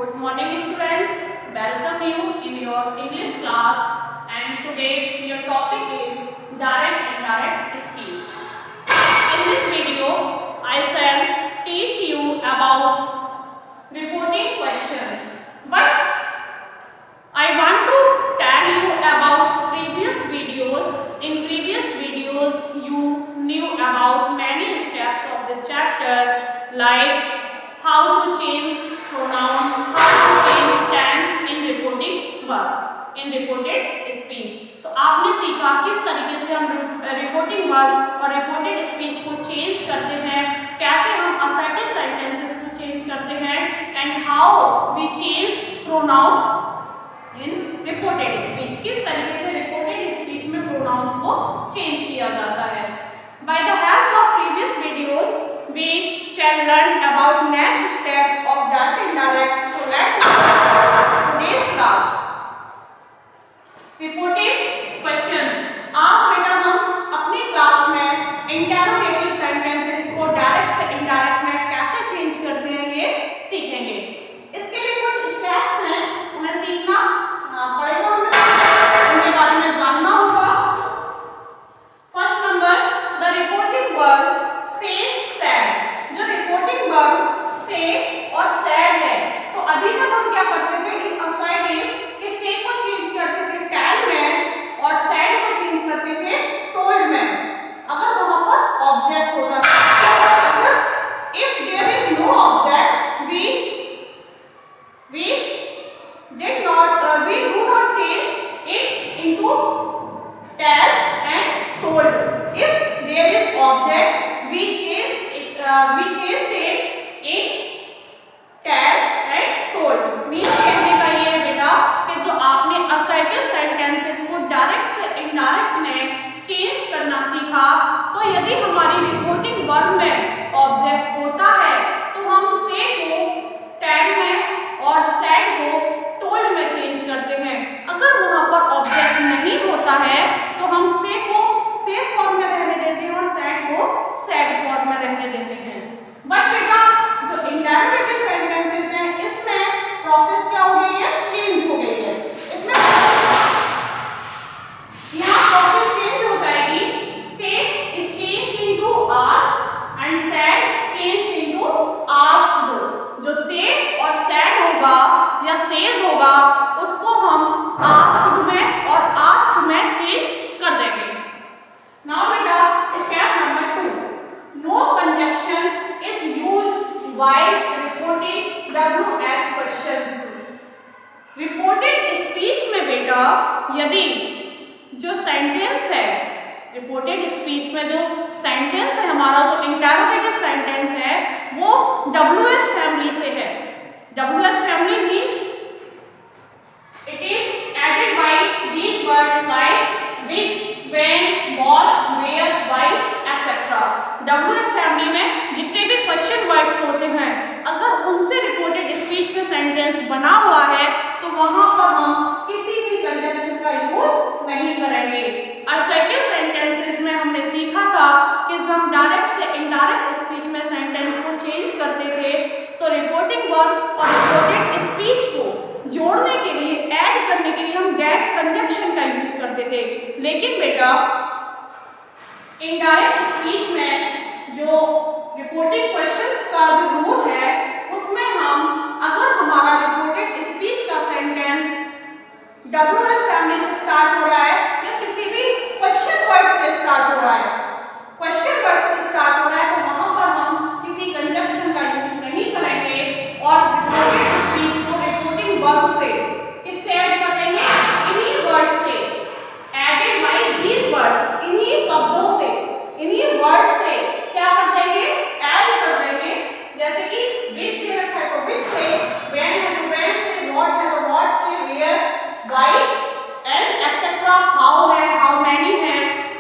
Good morning students, welcome you in your English class and today's your topic is direct and indirect speech. In this video, I shall teach you about reporting questions. But I want to tell you about previous videos. In previous videos, you knew about many steps of this chapter like how to change pronoun, how to change tense in reporting verb, in reported speech. तो आपने सीखा किस तरीके से हम reporting verb और reported speech को change करते हैं, कैसे हम असर्टिव सेंटेंसेस को चेंज करते हैं and how we change pronoun in reported speech, किस तरीके से रिपोर्टेड स्पीच में प्रोनाउंस को चेंज किया जाता है. By the help of previous videos we shall learn about next step of direct and indirect. So let's start today's class. Reported questions. आज बेटा हम अपनी क्लास में इंटेरोगेटिव सेंटेंसेस को डायरेक्ट से इनडायरेक्ट में कैसे चेंज करते हैं ये सीखेंगे. इसके लिए कुछ स्टेप्स हैं, उन्हें सीखना पड़ेगा, हमें उनके बारे में जानना होगा. First number, the reporting verb से सैड. जो रिपोर्टिंग वर्ब से और सैड है, तो अभी तक हम क्या करते थे, इन असर्टिव के से को चेंज करते थे टेल में और सैड को चेंज करते थे टोल्ड में, अगर वहां पर ऑब्जेक्ट होता है. अगर if there is no object we do not change it into tell and told. If there is object we change it in tell and told. Mean कहने का ये है बेटा कि जो आपने असर्टिव सेंटेंसेस को डायरेक्ट से इनडायरेक्ट में चेंज करना सीखा, तो यदि हमारी रिपोर्टिंग वर्ब में ऑब्जेक्ट होता है तो हम से को टेल में और सैड को टोल्ड में चेंज करते हैं. अगर वहां पर ऑब्जेक्ट नहीं होता है तो हम से को से फॉर्म में रहने देते हैं और सैड को सैड फॉर्म में रहने देते हैं. बट बेटा जो इंटेरोगेटिव सेंटेंसेस हैं इसमें प्रोसेस क्या हो गई है, चेंज हो गई है. इसमें यहाँ प्रोसेस चेंज हो जाएगी. से is change into ask and sad change into asked. जो से और सैड होगा या सेज होगा उसको हम आस्क्ड में और आस्क में चेंज कर देंगे. Now beta, step number 2. No conjunction is used while reporting WH questions. Reported speech में बेटा यदि जो सेंटेंस है, रिपोर्टेड स्पीच में जो सेंटेंस है हमारा, जो इंटेरोगेटिव सेंटेंस है वो WH फैमिली से है. WH family means it is added by these words like which, when, what, where, why, etc. WH family में जितने भी क्वेश्चन वर्ड्स होते हैं, अगर उनसे रिपोर्टेड स्पीच में सेंटेंस बना हुआ है तो वहां पर हम किसी भी कंजंक्शन का यूज नहीं करेंगे. असर्टिव सेंटेंसेस में हमने सीखा था कि जब हम डायरेक्ट से इनडायरेक्ट स्पीच में सेंटेंस को चेंज करते थे तो रिपोर्टिंग वर्ब और रिपोर्टेड स्पीच को जोड़ने के लिए, ऐड करने के लिए हम गेट कंजंक्शन का यूज करते थे. लेकिन बेटा इनडायरेक्ट स्पीच में जो रिपोर्टिंग क्वेश्चंस का जो रूल है उसमें हम, अगर हमारा रिपोर्टेड स्पीच का सेंटेंस WH फैमिली से स्टार्ट हो रहा है या किसी भी क्वेश्चन वर्ड से स्टार्ट हो रहा है, क्वेश्चन वर्ड से स्टार्ट हो रहा है, तो वहां पर हम किसी कंजंक्शन का यूज नहीं करेंगे और रिपोर्टेड स्पीच को रिपोर्टिंग वर्ब से किससे ऐड कर देंगे, इन्हीं वर्ड से, एडेड बाय दीज वर्ड्स, इन्हीं शब्दों से, इन्हीं वर्ड से क्या कर देंगे, ऐड कर देंगे. जैसे कि विच डायरेक्ट है तो विच से, व्हेन है तो व्हेन से, व्हाट है तो व्हाट से, where, why and etcetera, how है, हाउ मेनी है,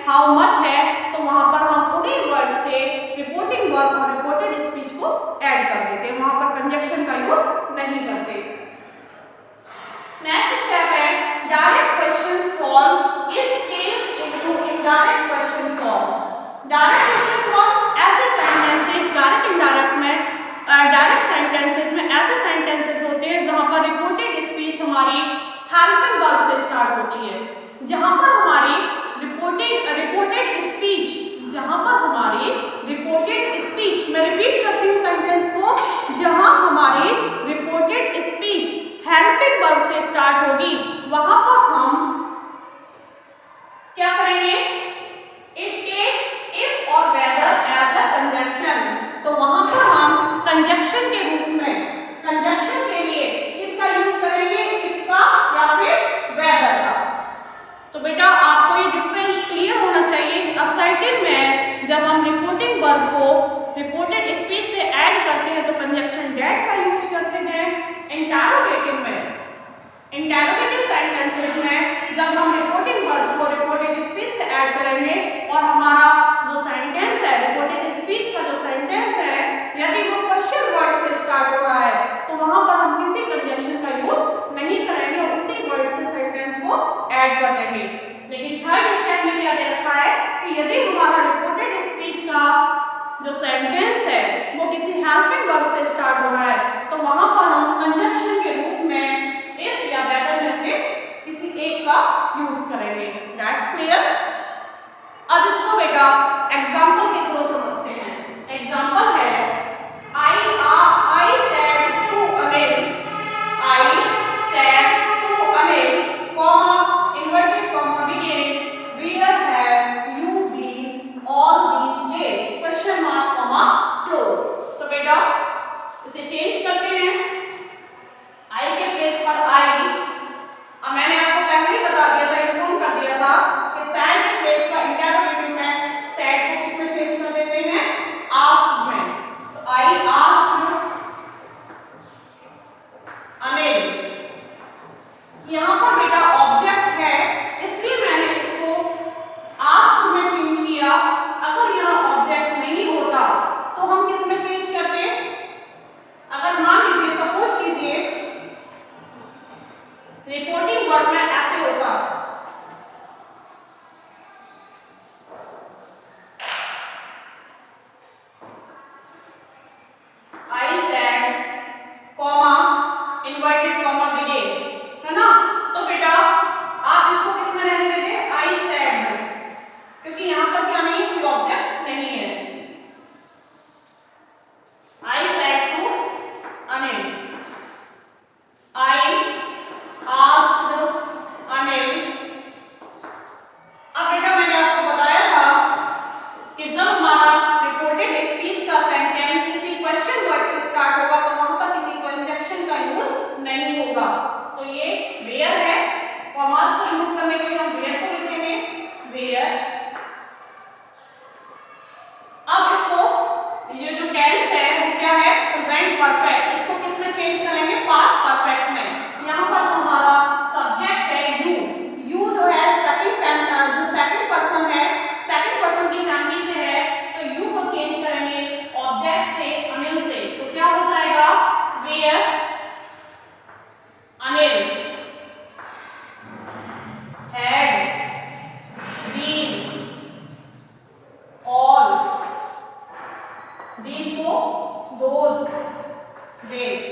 हाउ मच है, तो वहां पर हम उन्हीं वर्ड से रिपोर्टिंग वर्ब और रिपोर्टेड स्पीच को ऐड कर देते हैं, वहां पर कंजंक्शन का यूज नहीं करते. नेक्स्ट स्टेप है direct question form is change into indirect question form. Direct question form ऐसे सेंटेंसेस, डायरेक्ट इनडायरेक्ट में डायरेक्ट सेंटेंसेस में ऐसे सेंटेंसेस होते हैं जहां हेल्पिंग वर्ब से स्टार्ट होती है। जहां पर हमारी रिपोर्टेड स्पीच, जहां पर हमारी रिपोर्टेड स्पीच, मैं रिपीट करती हूँ सेंटेंस को, जहां हमारी रिपोर्टेड स्पीच हेल्पिंग वर्ब से स्टार्ट होगी, वहां पर हम क्या करेंगे? इट टेक्स इफ और वेदर एज अ कंजंक्शन। तो वहां पर हम कंजंक्शन के रूप में, कंजंक्शन के लिए किसका यूज करेंगे? इसका या फिर वेदर का। तो बेटा आपको ये डिफरेंस क्लियर होना चाहिए। असर्टिव में जब हम रिपोर्टिंग वर्ब को रिपोर्टेड स्पीच से ऐड करते हैं तो कंजंक्शन डेट का यूज करते हैं। इंटरोगेटिव में, इंटरोगेटिव सेंटेंसेस में जब हम रिपोर्टिंग वर्ब को रिपोर्टेड स्पीच से ऐड करेंगे और हमारा जो सेंटेंस है, रिपोर्टेड स्पीच का जो सेंटेंस है, यदि वो क्वेश्चन वर्ड से स्टार्ट हो रहा है तो वहां पर हम किसी कंजंक्शन का यूज नहीं करेंगे और उसी वर्ड से सेंटेंस को ऐड कर देंगे। लेकिन थर्ड स्टेप में क्या दे रखा है कि यदि हमारा रिपोर्टेड स्पीच का जो सेंटेंस है वो किसी हेल्पिंग वर्ब से स्टार्ट हो रहा है तो वहां पर हम कंजंक्शन के रूप में इफ या वेदर में से किसी एक का यूज करेंगे। That's clear. अब इसको बेटा एग्जांपल के थ्रू समझते हैं। एग्जांपल है I said to Anil, I said to Anil, comma, inverted comma begin, where have you been all these days? Question mark comma close। तो बेटा इसे चेंज करते हैं। I के प्लेस पर I, अब मैंने आपको पहले ही बता दिया था, इन्फॉर्म कर दिया था कि sad के प्लेस पर इंटरोगेटिव में sad को किसमें चेंज कर देते हैं? asked में। तो I asked Anil। यहाँ पर बेटा ऑब्जेक्ट है इसलिए मैंने इसको asked में चेंज किया। अगर यहाँ ऑब्जेक्ट नहीं होता तो हम किस में चेंज करते? अगर मान लीजिए, सपोज कीजिए रिपोर्टिंग वर्ब में ऐसे होता, I said, comma, inverted comma begin, है ना? तो बेटा आप इसको किस में रहने देते? I said में, क्योंकि यहाँ पर क्या नहीं, कोई ऑब्जेक्ट नहीं है। I said to Anil, I asked Anil। अब बेटा मैंने आपको बताया था कि जब हमारा रिपोर्टेड स्पीच का सेंटेंस किसी क्वेश्चन वर्ड से स्टार्ट होगा तो वहां पर किसी कंजंक्शन का यूज नहीं होगा। तो ये वेयर है, कॉमास को रिमूव करने के लिए हम वेयर को लिखेंगे, वेयर। अब इसको ये जो टेंस है वो क्या है? Present perfect. इसको किस में चेंज करेंगे? पास्ट परफेक्ट में। यहाँ पर जो हमारा सब्जेक्ट है यू, यू जो है जो सेकंड पर्सन है, सेकंड पर्सन की फैमिली से है, तो यू को चेंज करेंगे ऑब्जेक्ट से, अनिल से। तो क्या हो जाएगा? Where Anil had been all these को those days।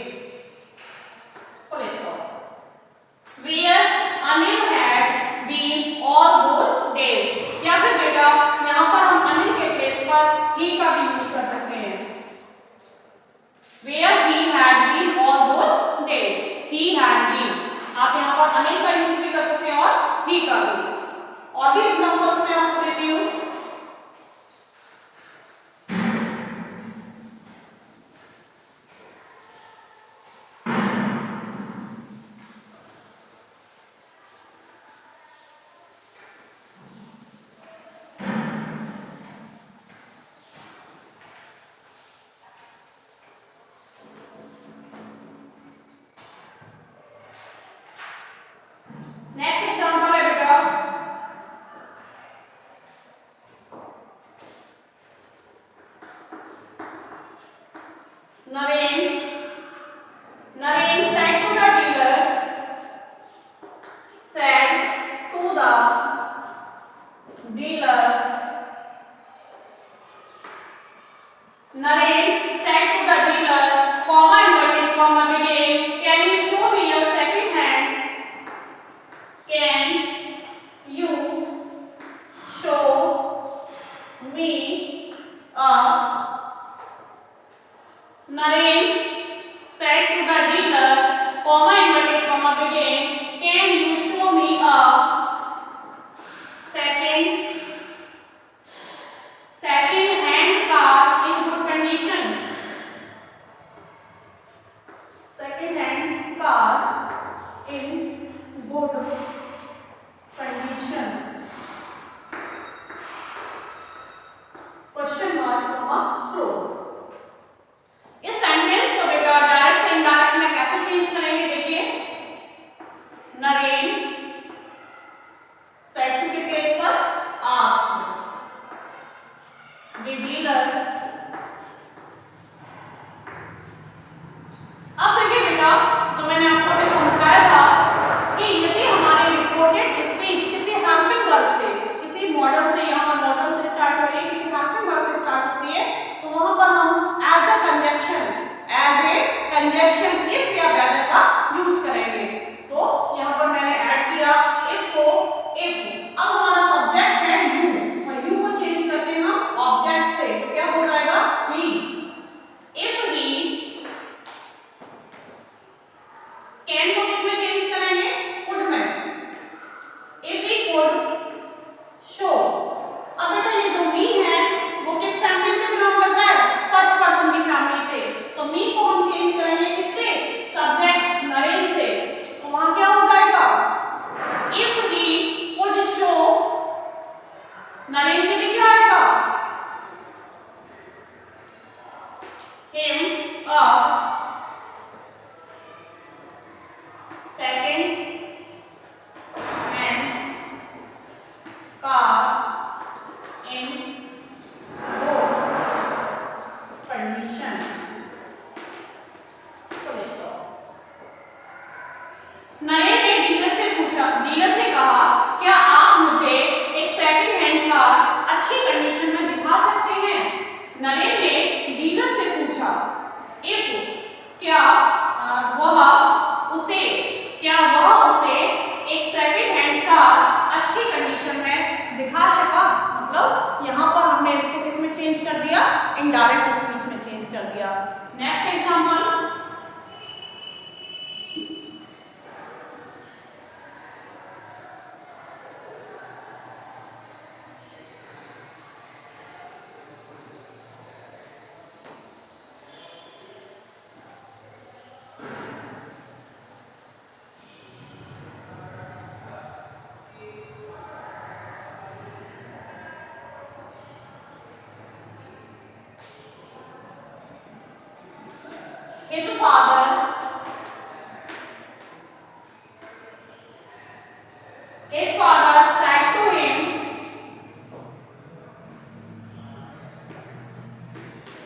Naren said to the dealer, comma inverted comma begin, can you show me a second hand car in good condition? Second hand car in good condition. Question mark comma close. इस sentence को बेटा direct से indirect में कैसे change करेंगे देखिए. Naren said to के place पर आस्क्ड. The dealer. अब देखिए बेटा जो मैंने आपको अभी समझाया था कि यदि हमारे रिपोर्टेड स्पीच किसी हेल्पिंग वर्ब से, किसी मॉडल से, यहाँ पर मॉडल से स्टार्ट हो रही है, किसी हेल्पिंग वर्ब से स्टार्ट होती है, तो वहां पर हम एज ए कंजक्शन इफ या वेदर का यूज करेंगे. तो यहाँ पर मैंने ऐड किया इफ को इफ. अब हमारा सब्जेक्ट है यू, और यू को चेंज करते हैं हम ऑब्जेक्ट से, तो क्या हो जाएगा ही. If he. कैन को किसमें चेंज करेंगे? कुड में. If he could show. अब बेटा ये जो मी है वो किस फैमिली से बिलोंग करता है? फर्स्ट पर्सन की फैमिली से. तो मी को हम चेंज करेंगे किससे? सब्जेक्ट नरेन से. तो वहां क्या हो जाएगा? If he could show. Naren के लिए क्या आएगा? Him a second hand car in good condition. Naren ने डीलर से कहा, क्या आप मुझे एक सेकंड हैंड कार अच्छी कंडीशन में दिखा सकते हैं? नरेन ने डीलर से पूछा इफ क्या वह उसे एक सेकंड हैंड कार अच्छी कंडीशन में दिखा सका. मतलब यहाँ पर हमने इसको किस में चेंज कर दिया? इनडायरेक्ट स्पीच में चेंज कर दिया. Next example.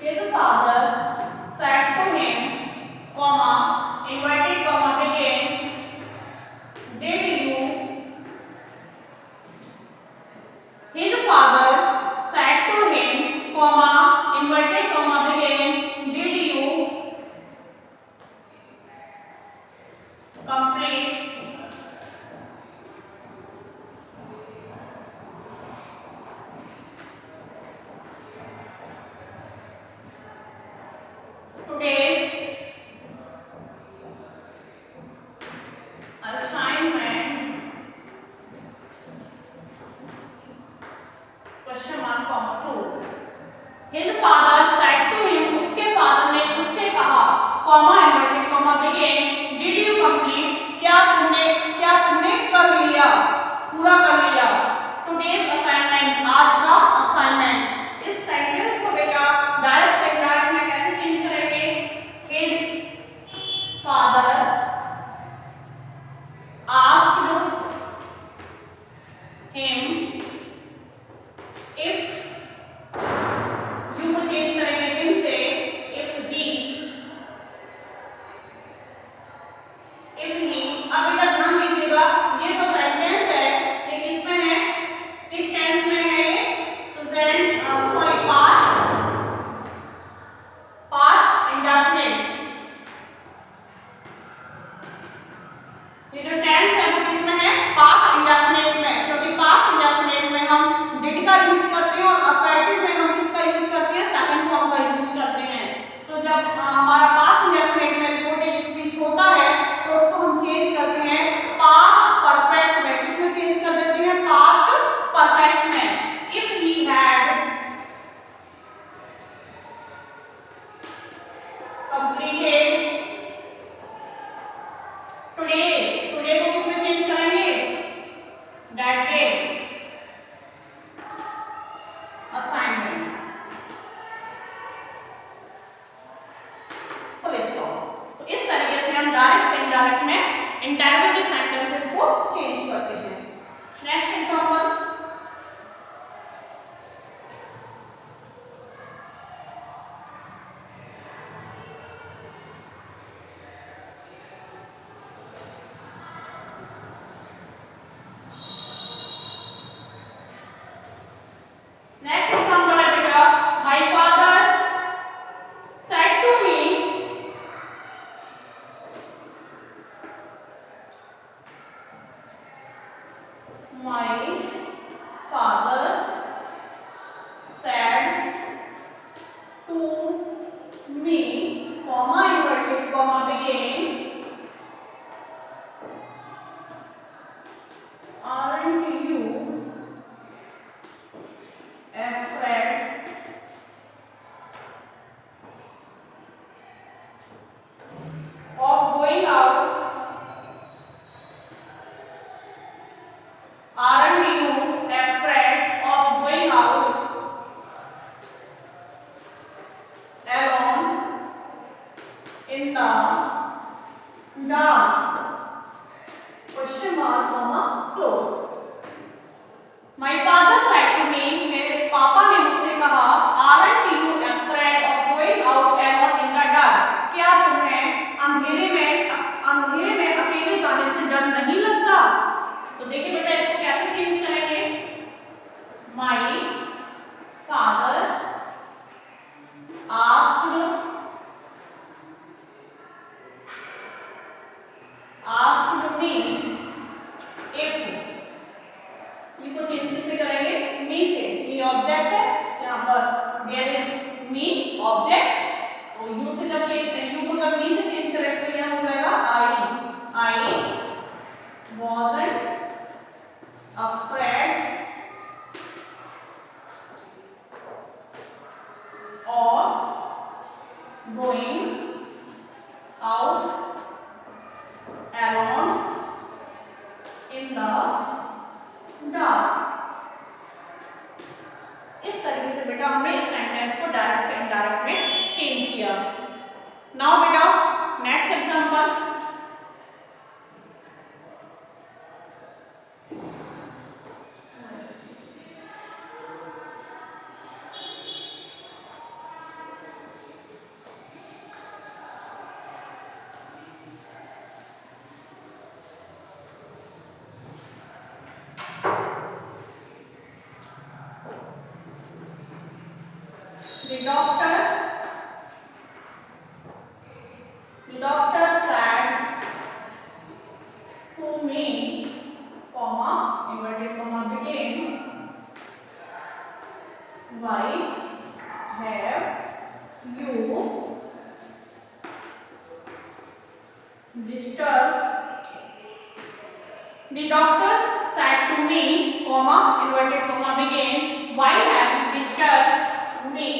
His father said to him, comma, inverted comma begin, did you? His father said to him, comma, inverted comma begin, did you complete today's assignment? Question mark comma close. His father said to him, उसके father ने उससे कहा, comma inverted comma begin, did you complete? क्या तुमने कर लिया, पूरा कर लिया? Today's assignment, आज का असाइनमेंट. इस सेंटेंस को बेटा डायरेक्ट से इनडायरेक्ट में कैसे चेंज करेंगे? His father asked him if. You को चेंज करेंगे हिम से. if he हमारा पास्ट इंडेफिनिट में रिपोर्टेड स्पीच होता है तो उसको हम चेंज करते हैं पास्ट परफेक्ट में। किसमें चेंज कर देते हैं? पास्ट परफेक्ट में। If he had completed today, today को किसमें चेंज करेंगे? That day assignment, full stop. तो इस तरीके से हम डायरेक्ट से इनडायरेक्ट में इंटरोगेटिव सेंटेंसेस को चेंज करते हैं। नेक्स्ट एग्जांपल, नेक्स्ट एग्जांपल है बेटा, my father said to me, my father said to me, comma inverted comma begin, aren't you afraid of going out? Aren't you afraid of going out alone in the dark? Question mark comma close. My father said to me, मेरे पापा ने मुझसे कहा, Aren't you afraid of going out alone in the dark? क्या तुम्हें अंधेरे में अकेले जाने से डर नहीं लगता? तो देखिए बेटा इसको कैसे चेंज करेंगे? My father asked me if, ये को चेंज किससे करेंगे? me से। me ऑब्जेक्ट है यहाँ पर, there is me ऑब्जेक्ट, और you से जब you को जब me से चेंज करेंगे तो यहाँ हो जाएगा I wasn't afraid of going out alone in the dark। इस तरीके से बेटा हमने इस सेंटेंस को डायरेक्ट से इनडायरेक्ट में चेंज किया। नाउ बेटा next example, the doctor said to me, comma inverted comma begin, why have you disturbed? The doctor said to me, comma inverted comma begin, why have you disturbed me?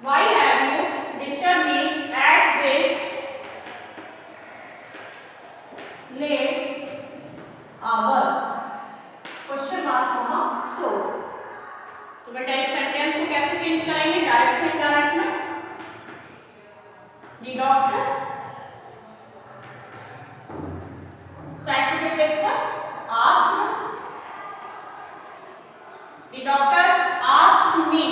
Why have you disturbed me at this late hour? Question mark comma close। तो बेटा इस sentence को कैसे change करेंगे? Direct से indirect में। The doctor said to the place पर asked, the doctor asked me।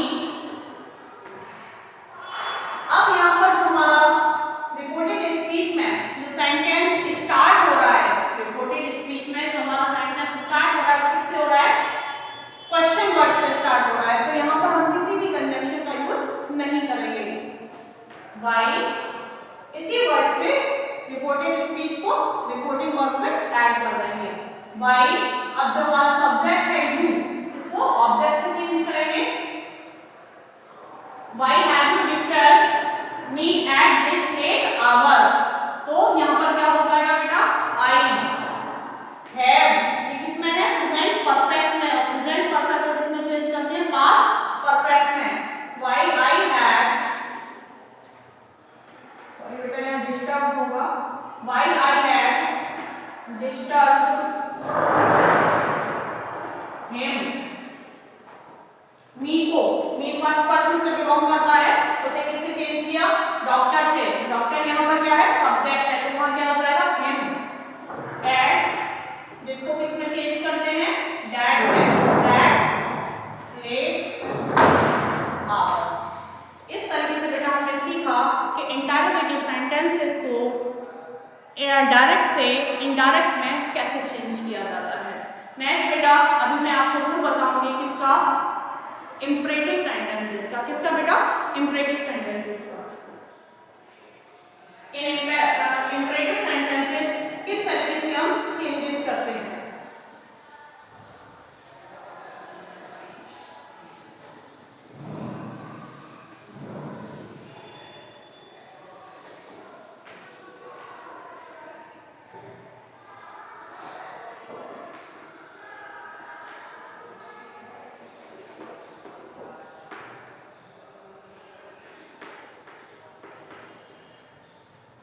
अब यहाँ पर जो हमारा रिपोर्टेड स्पीच में जो सेंटेंस स्टार्ट हो रहा है, रिपोर्टेड स्पीच में जो हमारा सेंटेंस स्टार्ट हो रहा है वो किससे हो रहा है? क्वेश्चन वर्ड से स्टार्ट हो रहा है। तो यहाँ पर हम किसी भी कंजंक्शन का यूज नहीं करेंगे। वाई इसी वर्ड से रिपोर्टेड स्पीच को रिपोर्टिंग वर्ब से ऐड कर देंगे। वाई अब जो हमारा सब्जेक्ट है यू, इसको ऑब्जेक्ट से चेंज करेंगे। Why have you disturbed me ये बेटा यहाँ डिस्टर्ब होगा, while I had disturbed him, मी को, मी फर्स्ट पर्सन से बिलोंग करता है, उसे किससे चेंज किया, डॉक्टर से, डॉक्टर यहाँ पर क्या है, सब्जेक्ट है, तो वहां क्या हो जाएगा, हिम, एड जिसको किस में चेंज करते हैं, डैड में, डैड लेट आवर। इस तरीके से बेटा हमने सीखा कि इंटरोगेटिव सेंटेंसेस को डायरेक्ट से इनडायरेक्ट में कैसे चेंज किया जाता है। नेक्स्ट बेटा अभी मैं आपको रूल बताऊंगी किसका, इंपरेटिव सेंटेंसेस का, किसका बेटा, इंपरेटिव सेंटेंसेस का। इन इंपरेटिव सेंटेंसेस किस तरीके से हम चेंजेस करते हैं।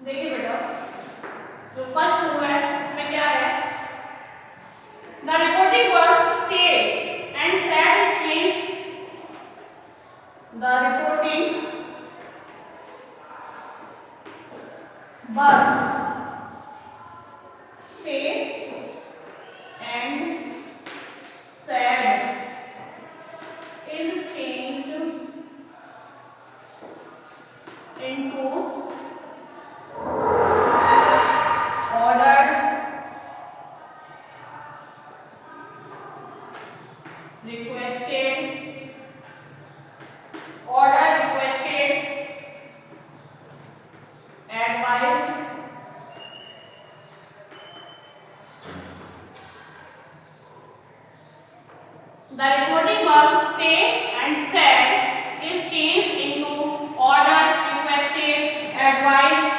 देखिए बेटा जो फर्स्ट रूल है उसमें क्या है, the reporting verb say and said is changed, the reporting verb say and said is changed into The reporting verb say and said is changed into ordered, requested, advised,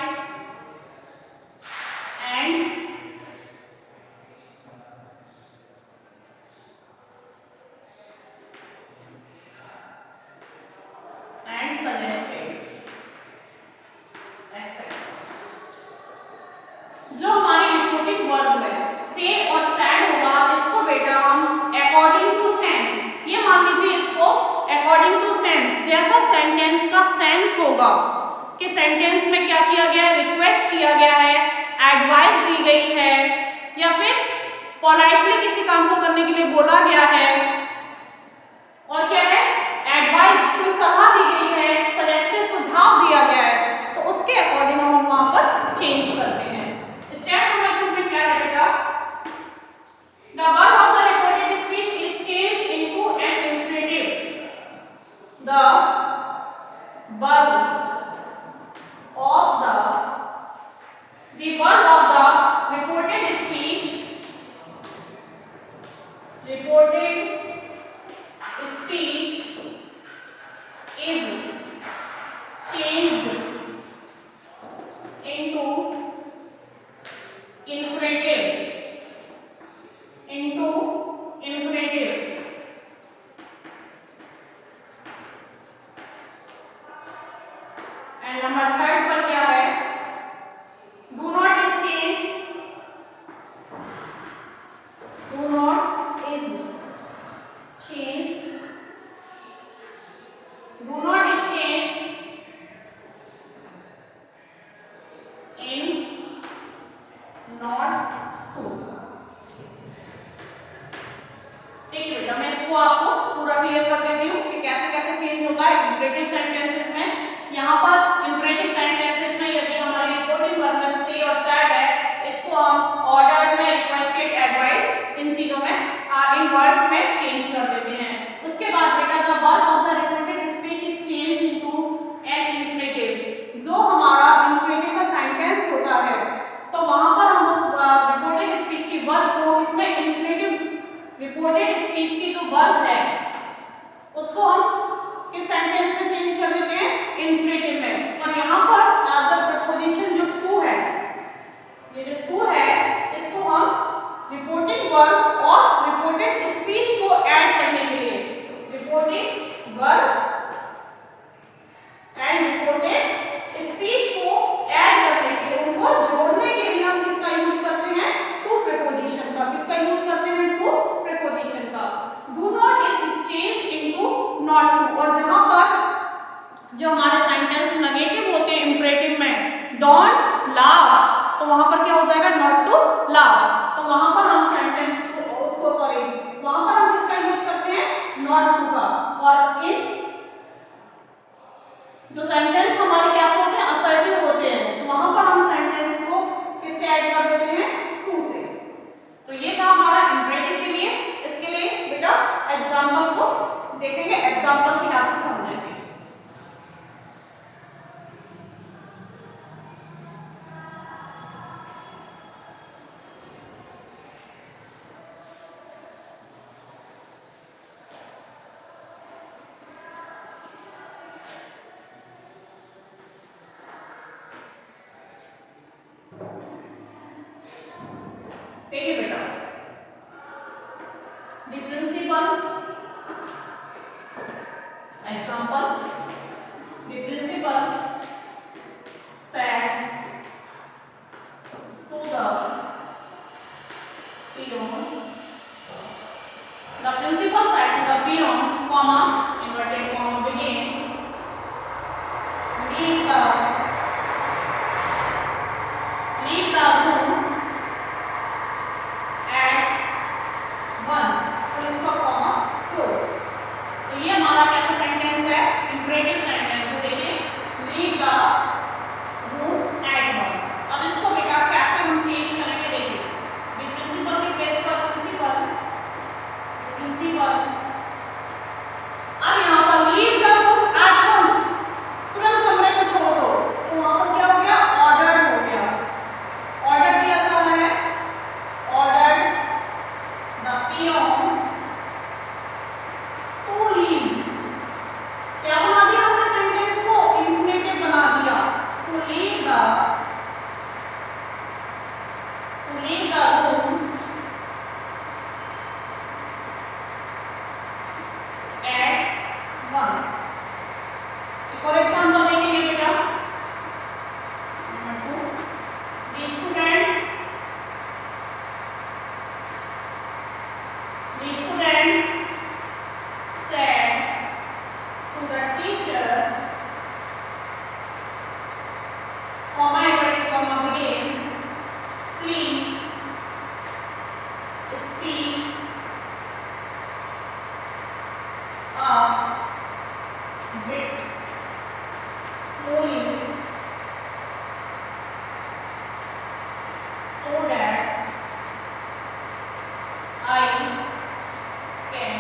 and suggested, etc. जो हमारी reporting verb है से और sad होगा, इसको बेटा हम according to sense, ये मान लीजिए इसको अकॉर्डिंग टू सेंस, जैसा सेंटेंस का सेंस होगा कि सेंटेंस में क्या किया गया है, रिक्वेस्ट किया गया है, एडवाइस दी गई है, या फिर पोलाइटली किसी काम को करने के लिए बोला गया है, और क्या है, एडवाइस कोई सलाह दी गई है, सजेस्टेड सुझाव दिया गया है, तो उसके अकॉर्डिंग हम वहां पर चेंज करते हैं। स्टेप नंबर 2 में क्या है बेटा, the verb of the reported speech is changed into an infinitive, the verb of the verb of the reported speech is changed into infinitive, and number 3 पर क्या है, do not is changed, do not is changed, do not is changed in not to। देखिए बेटा मैं इसको आपको पूरा clear कर देती हूँ कि कैसे कैसे चेंज होता है इंपरेटिव सेंटेंसेस में। यहाँ पर इंपरेटिव सेंटेंसेस में यदि हमारी रिपोर्टिंग वर्ब में से और सैड है, इसको हम ऑर्डर्ड में, रिक्वेस्टेड, एडवाइस, इन चीजों में, इन वर्ड्स में चेंज कर देते हैं। उसके बाद बेटा the verb of the reported speech is changed into an infinitive, जो हमारा इंफिनिटिव का सेंटेंस होता है तो वहां पर हम उस रिपोर्टेड स्पीच की वर्ब को, इसमें इंफिनिटिव रिपोर्टेड स्पीच की जो वर्ब है उसको हम किस सेंटेंस में चेंज कर देते हैं, इंफिनिटिव में। और यहाँ पर एज अ प्रपोजिशन जो टू है, ये जो टू है डोंट लाफ, तो वहां पर क्या हो जाएगा, नॉट टू लाफ। तो वहां पर हम सेंटेंस को उसको सॉरी वहां पर हम किसका यूज करते हैं, नॉट टू का। और इन जो सेंटेंस हमारे कैसे होते हैं, असर्टिव होते हैं, वहां पर हम सेंटेंस को किससे ऐड कर देते हैं, टू से। तो ये था हमारा इंपरेटिव के लिए। इसके लिए बेटा एग्जांपल को देखेंगे, एग्जांपल के हेल्प से समझेंगे। देखिए बेटा, the principal, example, the principal said to the peon, the principal said to the peon, comma, inverted comma begin, leave the room once, full stop comma close। तो ये हमारा कैसा सेंटेंस है, इंपरेटिव सेंटेंस है। देखिए, leave the room at once. अब इसको बेटा कैसे हम चेंज करेंगे, देखिए द प्रिंसिपल के प्लेस पर प्रिंसिपल, अब यहाँ पर leave the room at once, तुरंत कमरे को छोड़ दो, तो वहां पर क्या हो गया, ऑर्डर हो गया। ऑर्डर दिया जा रहा है, order the peon to leave. क्या बना दिया हमने सेंटेंस को, इंफिनिटिव बना दिया। To leave the room at once. एक और एग्जांपल देखेंगे बेटा, number 2, the student said to the teacher, comma inverted comma begin, please speak a bit slowly so that I can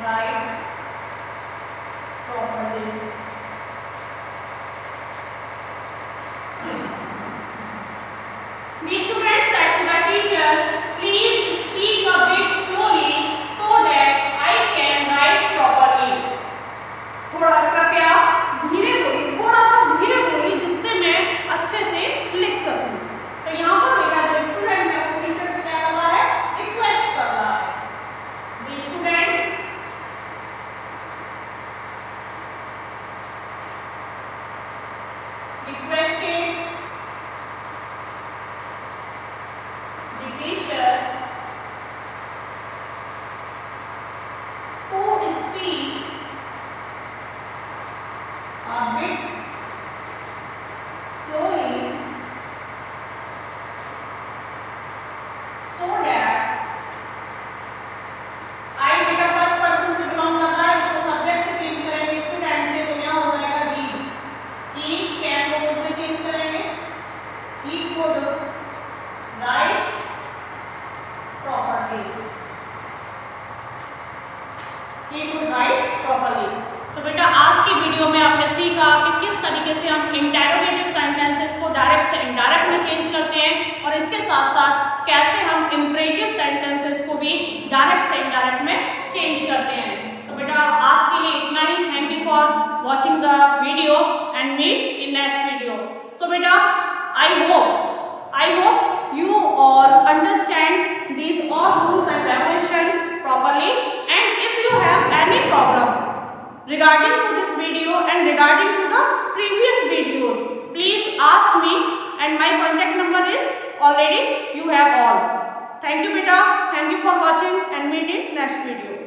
write properly। The student said to the teacher, please speak a bit slowly so that I can write properly। थोड़ा कृपया धीरे बोलिए, थोड़ा सा धीरे बोलिए, जिससे मैं अच्छे से लिख सकूं। तो यहाँ पर बेटा जो स्टूडेंट है वो टीचर से क्या कर रहा है, रिक्वेस्ट कर रहा है। The student requested the teacher to speak a bit slowly so that I बेटा फर्स्ट पर्सन से बिलोंग करता है, इसको सब्जेक्ट से चेंज करेंगे, स्टूडेंट से, तो यहाँ हो जाएगा रीड। ही कैन को कुड में चेंज करेंगे, he could write properly, he could write properly. तो बेटा आज की वीडियो में आपने सीखा कि किस तरीके से हम इंटेरोगेटिव सेंटेंसेस को डायरेक्ट से इनडायरेक्ट में चेंज करते हैं, और इसके साथ साथ कैसे हम इंपरेटिव सेंटेंसेस को भी डायरेक्ट से इनडायरेक्ट में चेंज करते हैं। तो बेटा आज के लिए इतना ही। Thank you for watching the video and meet in next video. So बेटा I hope you all understand these all rules and regulation properly, and if you have any problem regarding to this video and regarding to the previous videos, please ask me, and my contact number is already you have all. Thank you beta, thank you for watching and meet in next video.